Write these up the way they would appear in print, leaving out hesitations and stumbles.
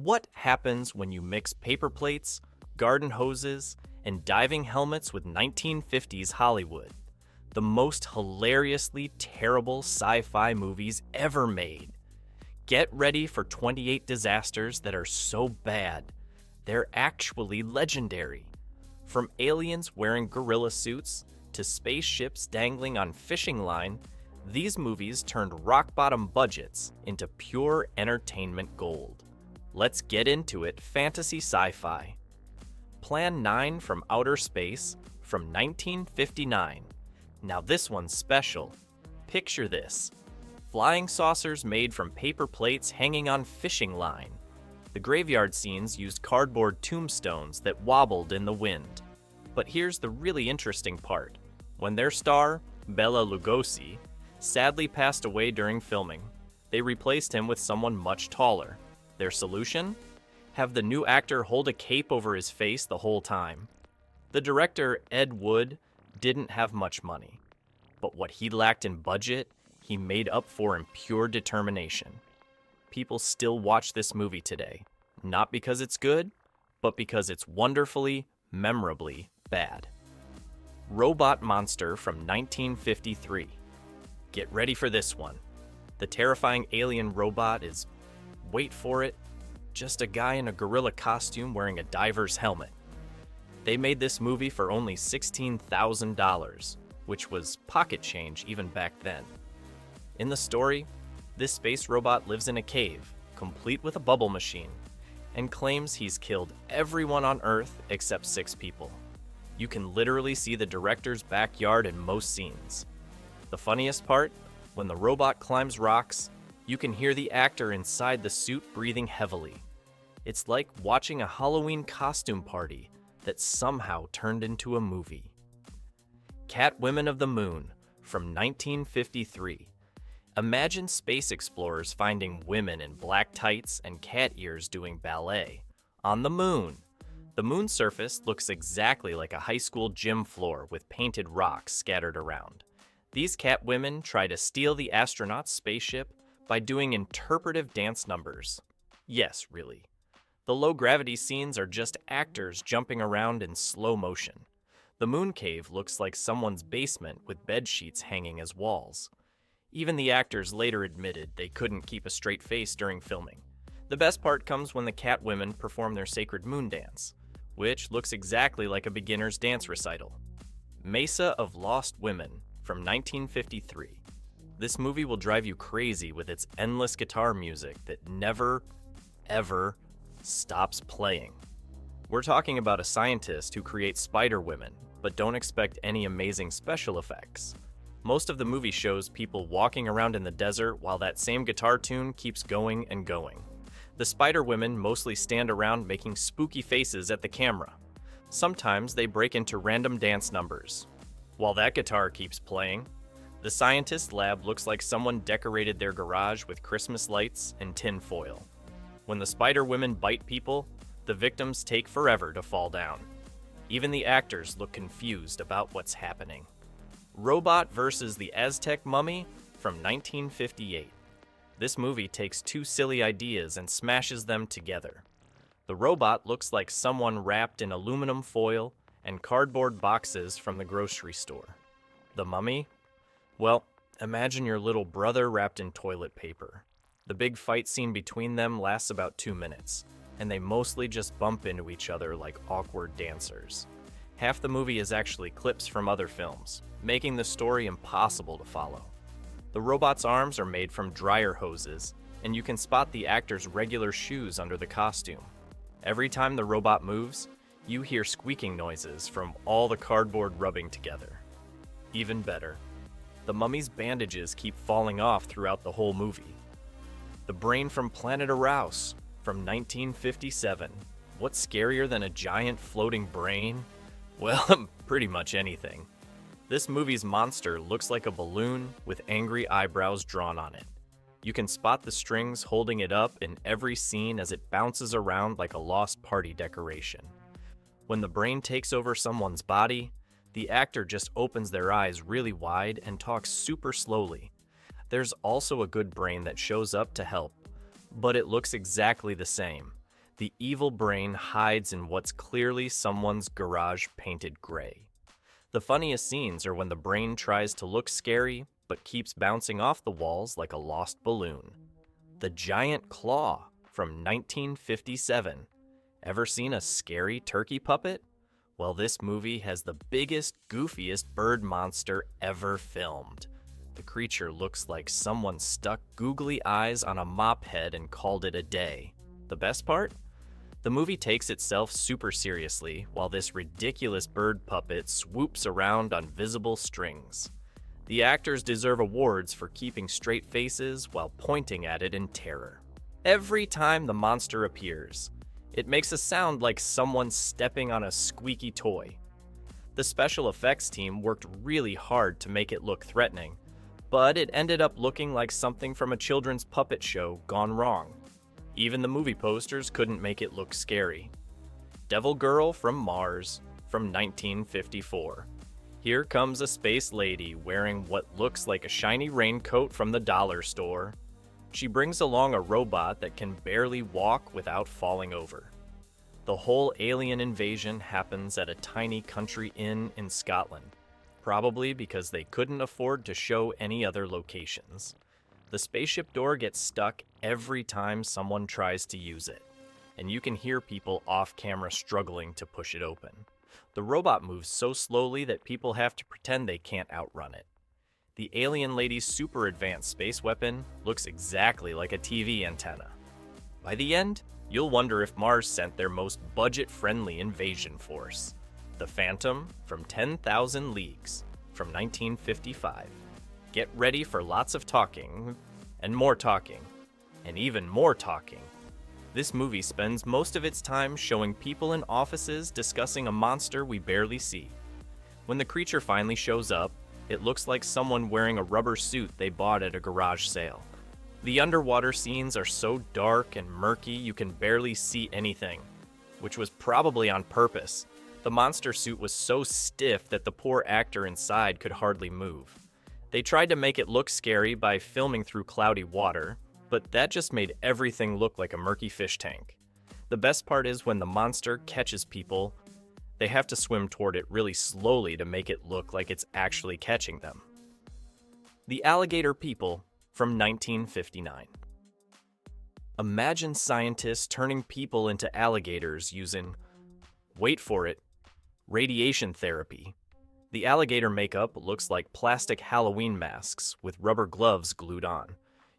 What happens when you mix paper plates, garden hoses, and diving helmets with 1950s Hollywood? The most hilariously terrible sci-fi movies ever made. Get ready for 28 disasters that are so bad, they're actually legendary. From aliens wearing gorilla suits to spaceships dangling on fishing line, these movies turned rock-bottom budgets into pure entertainment gold. Let's get into it, fantasy sci-fi. Plan 9 from Outer Space from 1959. Now this one's special. Picture this. Flying saucers made from paper plates hanging on fishing line. The graveyard scenes used cardboard tombstones that wobbled in the wind. But here's the really interesting part. When their star, Bela Lugosi, sadly passed away during filming, they replaced him with someone much taller. Their solution? Have the new actor hold a cape over his face the whole time. The director, Ed Wood, didn't have much money. But what he lacked in budget, he made up for in pure determination. People still watch this movie today, not because it's good, but because it's wonderfully, memorably bad. Robot Monster from 1953. Get ready for this one. The terrifying alien robot is, wait for it, just a guy in a gorilla costume wearing a diver's helmet. They made this movie for only $16,000, which was pocket change even back then. In the story, this space robot lives in a cave, complete with a bubble machine, and claims he's killed everyone on Earth except 6 people. You can literally see the director's backyard in most scenes. The funniest part, when the robot climbs rocks, you can hear the actor inside the suit breathing heavily. It's like watching a Halloween costume party that somehow turned into a movie. Catwomen of the Moon from 1953. Imagine space explorers finding women in black tights and cat ears doing ballet on the moon. The moon's surface looks exactly like a high school gym floor with painted rocks scattered around. These Catwomen try to steal the astronauts' spaceship by doing interpretive dance numbers. Yes, really. The low-gravity scenes are just actors jumping around in slow motion. The moon cave looks like someone's basement with bed sheets hanging as walls. Even the actors later admitted they couldn't keep a straight face during filming. The best part comes when the Catwomen perform their sacred moon dance, which looks exactly like a beginner's dance recital. Mesa of Lost Women from 1953. This movie will drive you crazy with its endless guitar music that never, ever stops playing. We're talking about a scientist who creates spider women, but don't expect any amazing special effects. Most of the movie shows people walking around in the desert while that same guitar tune keeps going and going. The spider women mostly stand around making spooky faces at the camera. Sometimes they break into random dance numbers. While that guitar keeps playing, the scientist lab looks like someone decorated their garage with Christmas lights and tin foil. When the spider women bite people, the victims take forever to fall down. Even the actors look confused about what's happening. Robot vs. the Aztec Mummy from 1958. This movie takes 2 silly ideas and smashes them together. The robot looks like someone wrapped in aluminum foil and cardboard boxes from the grocery store. The mummy? Well, imagine your little brother wrapped in toilet paper. The big fight scene between them lasts about 2 minutes, and they mostly just bump into each other like awkward dancers. Half the movie is actually clips from other films, making the story impossible to follow. The robot's arms are made from dryer hoses, and you can spot the actor's regular shoes under the costume. Every time the robot moves, you hear squeaking noises from all the cardboard rubbing together. Even better, the mummy's bandages keep falling off throughout the whole movie. The brain from Planet Arous from 1957. What's scarier than a giant floating brain? Well, pretty much anything. This movie's monster looks like a balloon with angry eyebrows drawn on it. You can spot the strings holding it up in every scene as it bounces around like a lost party decoration. When the brain takes over someone's body, the actor just opens their eyes really wide and talks super slowly. There's also a good brain that shows up to help, but it looks exactly the same. The evil brain hides in what's clearly someone's garage painted gray. The funniest scenes are when the brain tries to look scary, but keeps bouncing off the walls like a lost balloon. The Giant Claw from 1957. Ever seen a scary turkey puppet? Well, this movie has the biggest, goofiest bird monster ever filmed. The creature looks like someone stuck googly eyes on a mop head and called it a day. The best part? The movie takes itself super seriously, while this ridiculous bird puppet swoops around on visible strings. The actors deserve awards for keeping straight faces while pointing at it in terror. Every time the monster appears, it makes a sound like someone stepping on a squeaky toy. The special effects team worked really hard to make it look threatening, but it ended up looking like something from a children's puppet show gone wrong. Even the movie posters couldn't make it look scary. Devil Girl from Mars from 1954. Here comes a space lady wearing what looks like a shiny raincoat from the dollar store. She brings along a robot that can barely walk without falling over. The whole alien invasion happens at a tiny country inn in Scotland, probably because they couldn't afford to show any other locations. The spaceship door gets stuck every time someone tries to use it, and you can hear people off camera struggling to push it open. The robot moves so slowly that people have to pretend they can't outrun it. The alien lady's super advanced space weapon looks exactly like a TV antenna. By the end, you'll wonder if Mars sent their most budget-friendly invasion force, the Phantom from 10,000 Leagues from 1955. Get ready for lots of talking, and even more talking. This movie spends most of its time showing people in offices discussing a monster we barely see. When the creature finally shows up, it looks like someone wearing a rubber suit they bought at a garage sale. The underwater scenes are so dark and murky you can barely see anything, which was probably on purpose. The monster suit was so stiff that the poor actor inside could hardly move. They tried to make it look scary by filming through cloudy water, but that just made everything look like a murky fish tank. The best part is when the monster catches people, they have to swim toward it really slowly to make it look like it's actually catching them. The Alligator People from 1959. Imagine scientists turning people into alligators using, wait for it, radiation therapy. The alligator makeup looks like plastic Halloween masks with rubber gloves glued on.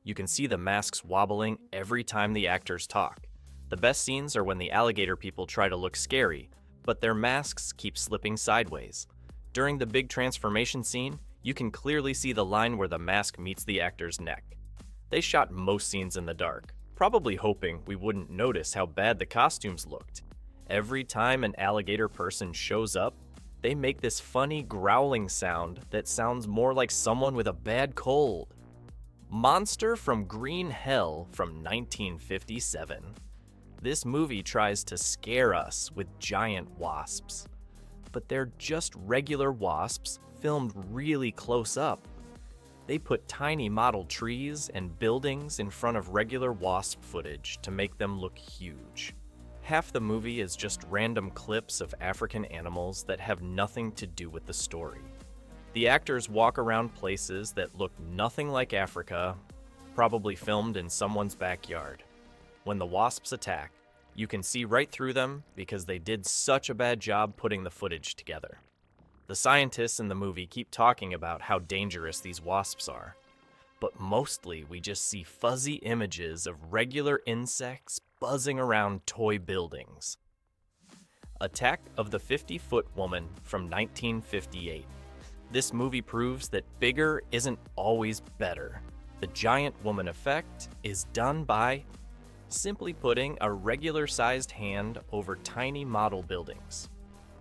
You can see the masks wobbling every time the actors talk. The best scenes are when the alligator people try to look scary, but their masks keep slipping sideways. During the big transformation scene, you can clearly see the line where the mask meets the actor's neck. They shot most scenes in the dark, probably hoping we wouldn't notice how bad the costumes looked. Every time an alligator person shows up, they make this funny growling sound that sounds more like someone with a bad cold. Monster from Green Hell from 1957. This movie tries to scare us with giant wasps, but they're just regular wasps filmed really close up. They put tiny model trees and buildings in front of regular wasp footage to make them look huge. Half the movie is just random clips of African animals that have nothing to do with the story. The actors walk around places that look nothing like Africa, probably filmed in someone's backyard. When the wasps attack, you can see right through them because they did such a bad job putting the footage together. The scientists in the movie keep talking about how dangerous these wasps are, but mostly we just see fuzzy images of regular insects buzzing around toy buildings. Attack of the 50-Foot Woman from 1958. This movie proves that bigger isn't always better. The giant woman effect is done by simply putting a regular-sized hand over tiny model buildings.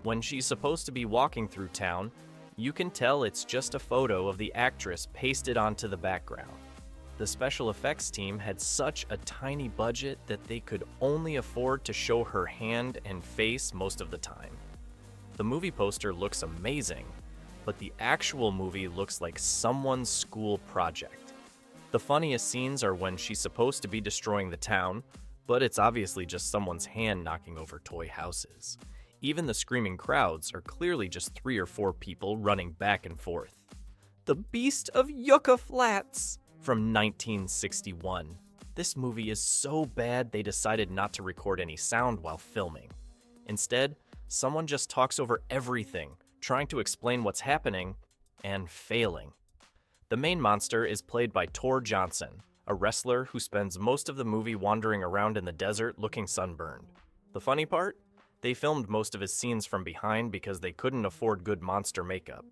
When she's supposed to be walking through town, you can tell it's just a photo of the actress pasted onto the background. The special effects team had such a tiny budget that they could only afford to show her hand and face most of the time. The movie poster looks amazing, but the actual movie looks like someone's school project. The funniest scenes are when she's supposed to be destroying the town, But it's obviously just someone's hand knocking over toy houses. Even the screaming crowds are clearly just 3 or 4 people running back and forth. The Beast of Yucca Flats from 1961. This movie is so bad they decided not to record any sound while filming. Instead, someone just talks over everything, trying to explain what's happening, and failing. The main monster is played by Tor Johnson, a wrestler who spends most of the movie wandering around in the desert looking sunburned. The funny part? They filmed most of his scenes from behind because they couldn't afford good monster makeup.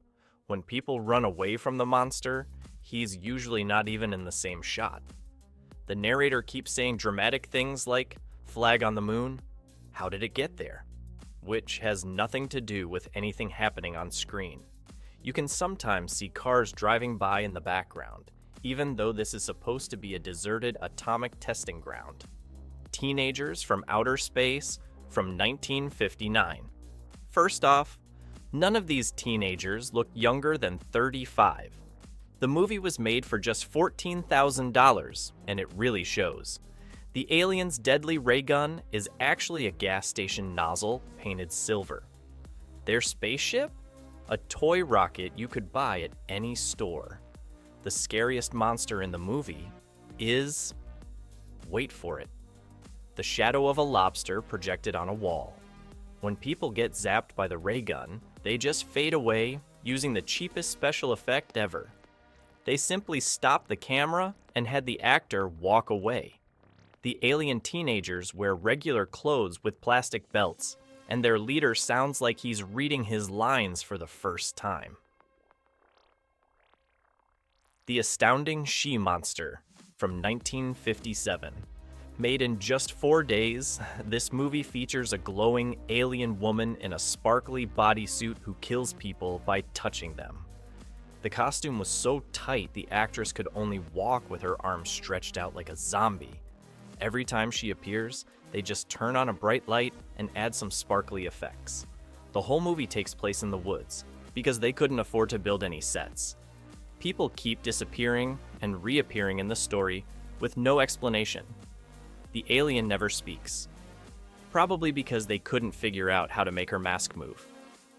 When people run away from the monster, he's usually not even in the same shot. The narrator keeps saying dramatic things like, "Flag on the moon? How did it get there?" Which has nothing to do with anything happening on screen. You can sometimes see cars driving by in the background, even though this is supposed to be a deserted atomic testing ground. Teenagers from Outer Space from 1959. First off, none of these teenagers look younger than 35. The movie was made for just $14,000, and it really shows. The alien's deadly ray gun is actually a gas station nozzle painted silver. Their spaceship? A toy rocket you could buy at any store. The scariest monster in the movie is, wait for it, the shadow of a lobster projected on a wall. When people get zapped by the ray gun, they just fade away using the cheapest special effect ever. They simply stopped the camera and had the actor walk away. The alien teenagers wear regular clothes with plastic belts, and their leader sounds like he's reading his lines for the first time. The Astounding She-Monster from 1957. Made in just 4 days, this movie features a glowing alien woman in a sparkly bodysuit who kills people by touching them. The costume was so tight the actress could only walk with her arms stretched out like a zombie. Every time she appears, they just turn on a bright light and add some sparkly effects. The whole movie takes place in the woods, because they couldn't afford to build any sets. People keep disappearing and reappearing in the story with no explanation. The alien never speaks. Probably because they couldn't figure out how to make her mask move.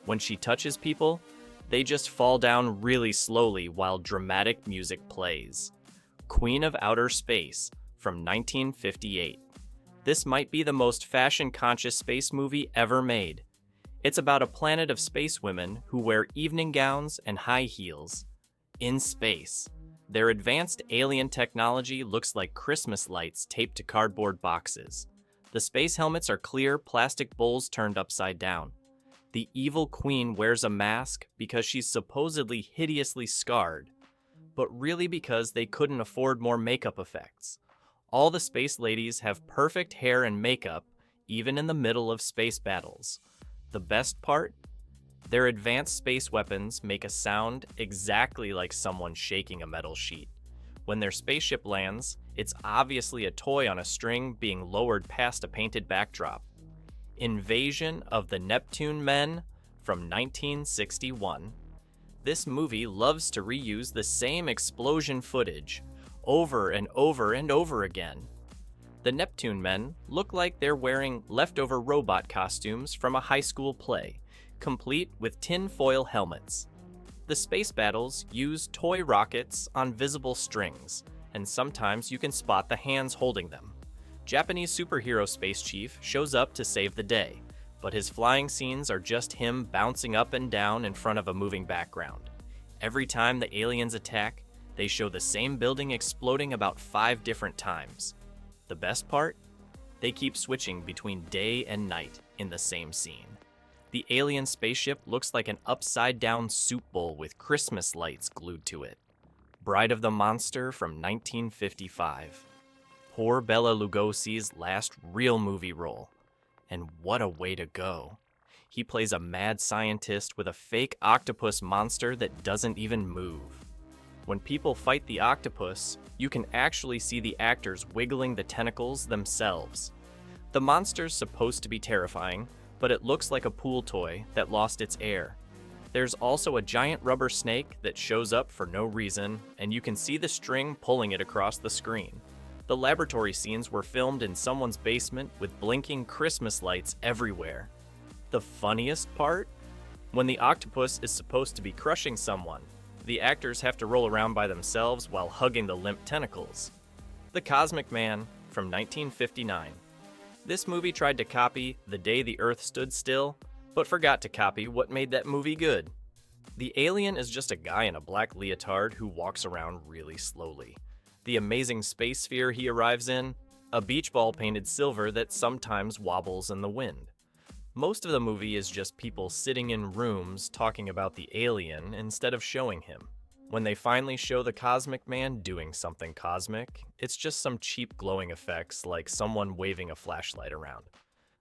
When she touches people, they just fall down really slowly while dramatic music plays. Queen of Outer Space from 1958. This might be the most fashion-conscious space movie ever made. It's about a planet of space women who wear evening gowns and high heels. In space, their advanced alien technology looks like Christmas lights taped to cardboard boxes. The space helmets are clear plastic bowls turned upside down. The evil queen wears a mask because she's supposedly hideously scarred, but really because they couldn't afford more makeup effects. All the space ladies have perfect hair and makeup, even in the middle of space battles. The best part? Their advanced space weapons make a sound exactly like someone shaking a metal sheet. When their spaceship lands, it's obviously a toy on a string being lowered past a painted backdrop. Invasion of the Neptune Men from 1961. This movie loves to reuse the same explosion footage over and over and over again. The Neptune Men look like they're wearing leftover robot costumes from a high school play, complete with tin-foil helmets. The space battles use toy rockets on visible strings, and sometimes you can spot the hands holding them. Japanese superhero Space Chief shows up to save the day, but his flying scenes are just him bouncing up and down in front of a moving background. Every time the aliens attack, they show the same building exploding about 5 different times. The best part? They keep switching between day and night in the same scene. The alien spaceship looks like an upside-down soup bowl with Christmas lights glued to it. Bride of the Monster from 1955. Poor Bela Lugosi's last real movie role. And what a way to go. He plays a mad scientist with a fake octopus monster that doesn't even move. When people fight the octopus, you can actually see the actors wiggling the tentacles themselves. The monster's supposed to be terrifying, but it looks like a pool toy that lost its air. There's also a giant rubber snake that shows up for no reason, and you can see the string pulling it across the screen. The laboratory scenes were filmed in someone's basement with blinking Christmas lights everywhere. The funniest part? When the octopus is supposed to be crushing someone, the actors have to roll around by themselves while hugging the limp tentacles. The Cosmic Man from 1959. This movie tried to copy The Day the Earth Stood Still, but forgot to copy what made that movie good. The alien is just a guy in a black leotard who walks around really slowly. The amazing space sphere he arrives in, a beach ball painted silver that sometimes wobbles in the wind. Most of the movie is just people sitting in rooms talking about the alien instead of showing him. When they finally show the Cosmic Man doing something cosmic, it's just some cheap glowing effects like someone waving a flashlight around.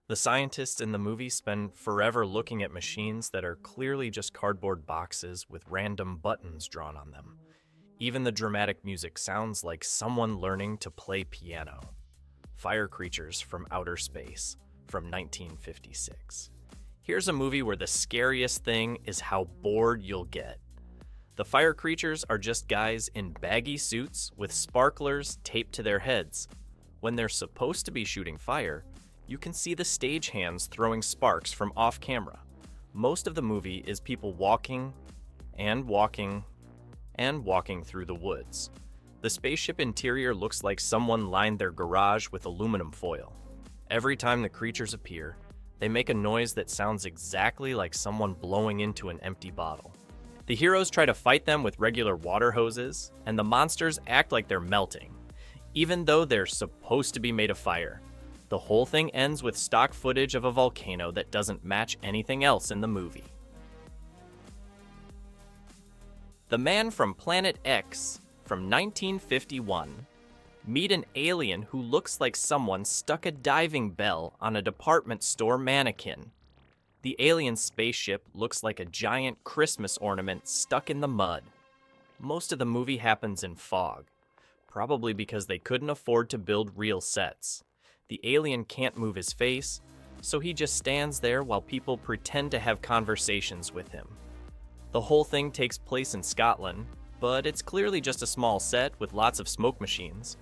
The scientists in the movie spend forever looking at machines that are clearly just cardboard boxes with random buttons drawn on them. Even the dramatic music sounds like someone learning to play piano. Fire Creatures from Outer Space from 1956. Here's a movie where the scariest thing is how bored you'll get. The fire creatures are just guys in baggy suits with sparklers taped to their heads. When they're supposed to be shooting fire, you can see the stagehands throwing sparks from off camera. Most of the movie is people walking and walking and walking through the woods. The spaceship interior looks like someone lined their garage with aluminum foil. Every time the creatures appear, they make a noise that sounds exactly like someone blowing into an empty bottle. The heroes try to fight them with regular water hoses, and the monsters act like they're melting, even though they're supposed to be made of fire. The whole thing ends with stock footage of a volcano that doesn't match anything else in the movie. The Man from Planet X from 1951. Meet an alien who looks like someone stuck a diving bell on a department store mannequin. The alien spaceship looks like a giant Christmas ornament stuck in the mud. Most of the movie happens in fog, probably because they couldn't afford to build real sets. The alien can't move his face, so he just stands there while people pretend to have conversations with him. The whole thing takes place in Scotland, but it's clearly just a small set with lots of smoke machines.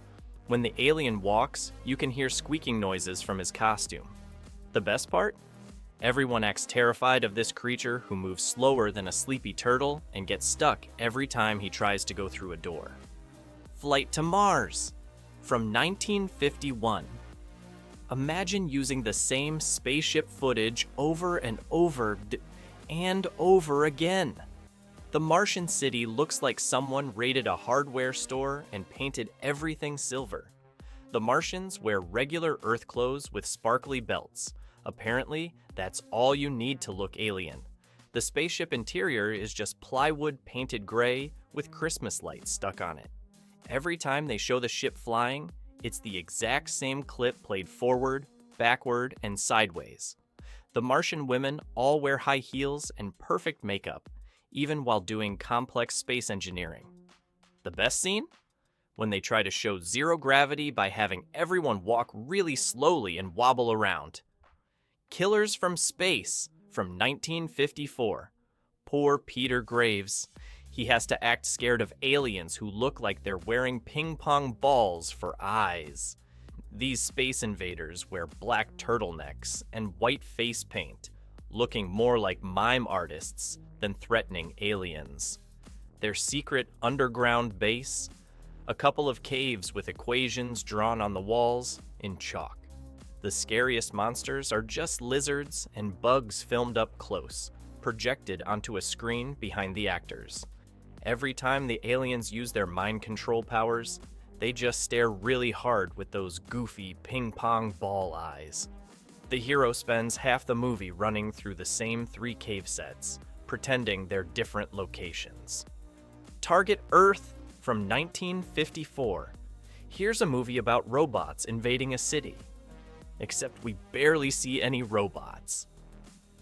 When the alien walks, you can hear squeaking noises from his costume. The best part? Everyone acts terrified of this creature who moves slower than a sleepy turtle and gets stuck every time he tries to go through a door. Flight to Mars from 1951. Imagine using the same spaceship footage over and over and over again. The Martian city looks like someone raided a hardware store and painted everything silver. The Martians wear regular Earth clothes with sparkly belts. Apparently, that's all you need to look alien. The spaceship interior is just plywood painted gray with Christmas lights stuck on it. Every time they show the ship flying, it's the exact same clip played forward, backward, and sideways. The Martian women all wear high heels and perfect makeup, even while doing complex space engineering. The best scene? When they try to show zero gravity by having everyone walk really slowly and wobble around. Killers from Space from 1954. Poor Peter Graves. He has to act scared of aliens who look like they're wearing ping pong balls for eyes. These space invaders wear black turtlenecks and white face paint, looking more like mime artists than threatening aliens. Their secret underground base? A couple of caves with equations drawn on the walls in chalk. The scariest monsters are just lizards and bugs filmed up close, projected onto a screen behind the actors. Every time the aliens use their mind control powers, they just stare really hard with those goofy ping pong ball eyes. The hero spends half the movie running through the same 3 cave sets, pretending they're different locations. Target Earth from 1954. Here's a movie about robots invading a city. Except we barely see any robots.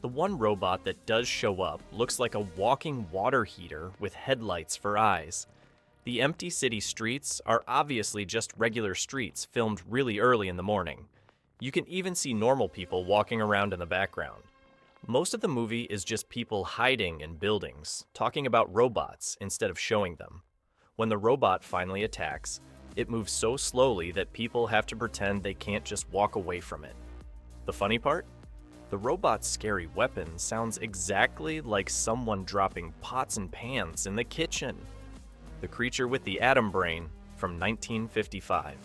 The one robot that does show up looks like a walking water heater with headlights for eyes. The empty city streets are obviously just regular streets filmed really early in the morning. You can even see normal people walking around in the background. Most of the movie is just people hiding in buildings, talking about robots instead of showing them. When the robot finally attacks, It moves so slowly that people have to pretend they can't just walk away from it. The funny part? The robot's scary weapon sounds exactly like someone dropping pots and pans in the kitchen. The Creature with the Atom Brain from 1955.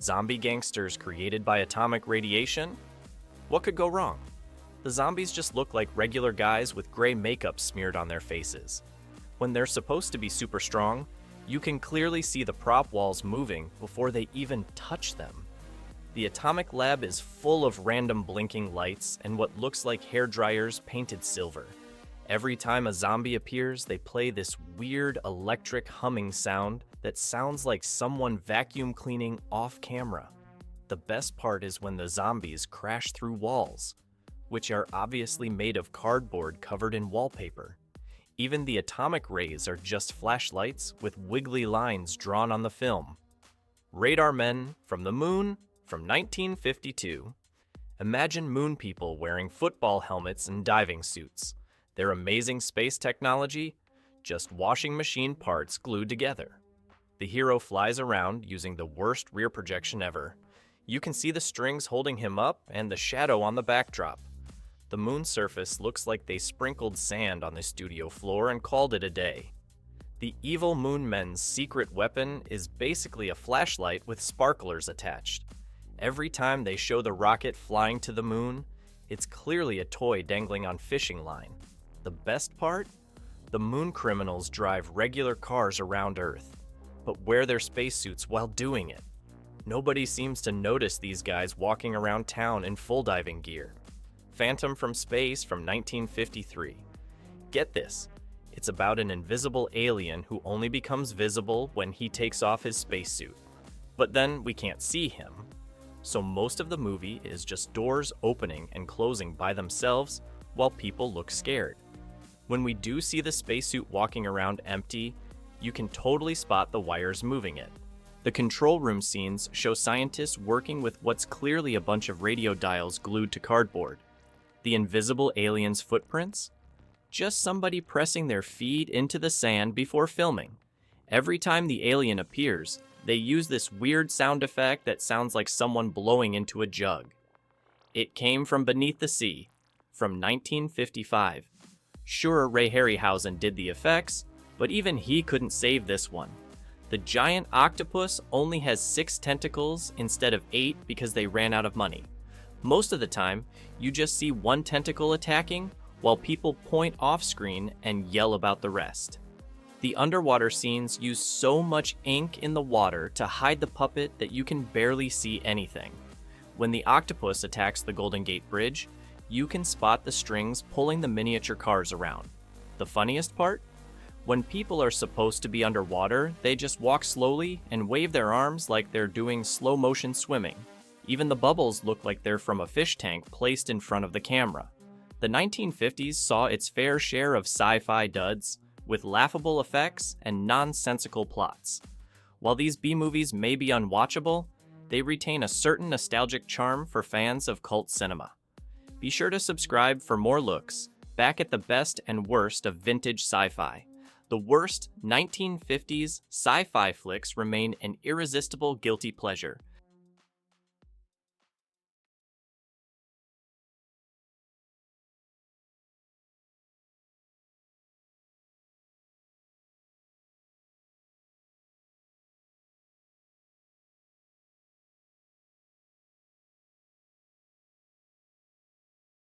Zombie gangsters created by atomic radiation? What could go wrong? The zombies just look like regular guys with gray makeup smeared on their faces. When they're supposed to be super strong, you can clearly see the prop walls moving before they even touch them. The atomic lab is full of random blinking lights and what looks like hair dryers painted silver. Every time a zombie appears, they play this weird electric humming sound that sounds like someone vacuum cleaning off camera. The best part is when the zombies crash through walls, which are obviously made of cardboard covered in wallpaper. Even the atomic rays are just flashlights with wiggly lines drawn on the film. Radar Men from the Moon from 1952. Imagine moon people wearing football helmets and diving suits. Their amazing space technology, just washing machine parts glued together. The hero flies around using the worst rear projection ever. You can see the strings holding him up and the shadow on the backdrop. The moon's surface looks like they sprinkled sand on the studio floor and called it a day. The evil moon men's secret weapon is basically a flashlight with sparklers attached. Every time they show the rocket flying to the moon, it's clearly a toy dangling on fishing line. The best part? The moon criminals drive regular cars around Earth, but wear their spacesuits while doing it. Nobody seems to notice these guys walking around town in full diving gear. Phantom from Space from 1953. Get this, it's about an invisible alien who only becomes visible when he takes off his spacesuit. But then we can't see him. So most of the movie is just doors opening and closing by themselves while people look scared. When we do see the spacesuit walking around empty, you can totally spot the wires moving it. The control room scenes show scientists working with what's clearly a bunch of radio dials glued to cardboard. The invisible alien's footprints? Just somebody pressing their feet into the sand before filming. Every time the alien appears, they use this weird sound effect that sounds like someone blowing into a jug. It Came from Beneath the Sea, from 1955. Sure, Ray Harryhausen did the effects, but even he couldn't save this one. The giant octopus only has 6 tentacles instead of 8 because they ran out of money. Most of the time, you just see one tentacle attacking, while people point off screen and yell about the rest. The underwater scenes use so much ink in the water to hide the puppet that you can barely see anything. When the octopus attacks the Golden Gate Bridge, you can spot the strings pulling the miniature cars around. The funniest part? When people are supposed to be underwater, they just walk slowly and wave their arms like they're doing slow motion swimming. Even the bubbles look like they're from a fish tank placed in front of the camera. The 1950s saw its fair share of sci-fi duds, with laughable effects and nonsensical plots. While these B-movies may be unwatchable, they retain a certain nostalgic charm for fans of cult cinema. Be sure to subscribe for more looks back at the best and worst of vintage sci-fi. The worst 1950s sci-fi flicks remain an irresistible guilty pleasure,